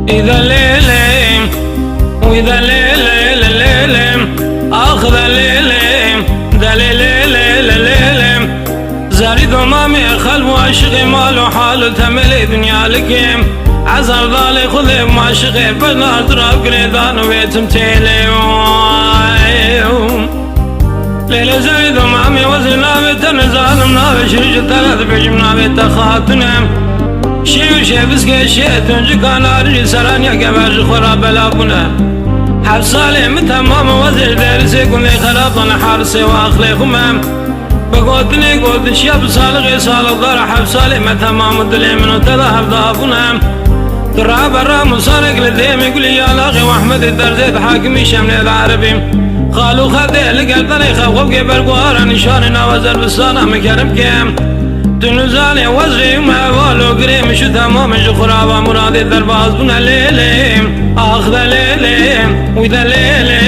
إذا ليلم وإذا ليلم آخذ ليلم ذا ليلم زاري ضمامي خلب وعشقي مالو حال تملي دنيا لكيم عزر ضالي خذي معشقي بنار دراب قريدان وبيتم تيلي ليلة زاري ضمامي وزنا بتنزالم نابي شرج ثلاث بجمنا بتخاتنم شي بسكي شي تنجي كان أرجي سرانيا كباش خراب بلابنا حبسالي متمام وزير دارسي كن لي خرابنا حارسي واخلي خمام بقودني قود شياب صالغي صالغ دار حبسالي متمام الدلي منو تظهر ضافنا ترى برا مصارق لديم يقول يا لاغي واحمد الدرزيت حاكمي شمل العربي قالوا خذي لقلتني خوف قبل قوارا نشاننا وزر بسانا مكرم كيم تنزاني وزري ما والو قريم شو تمام شو خرابة مرادي درباز بنا ليلم آخذ ليلم وإذا ليلم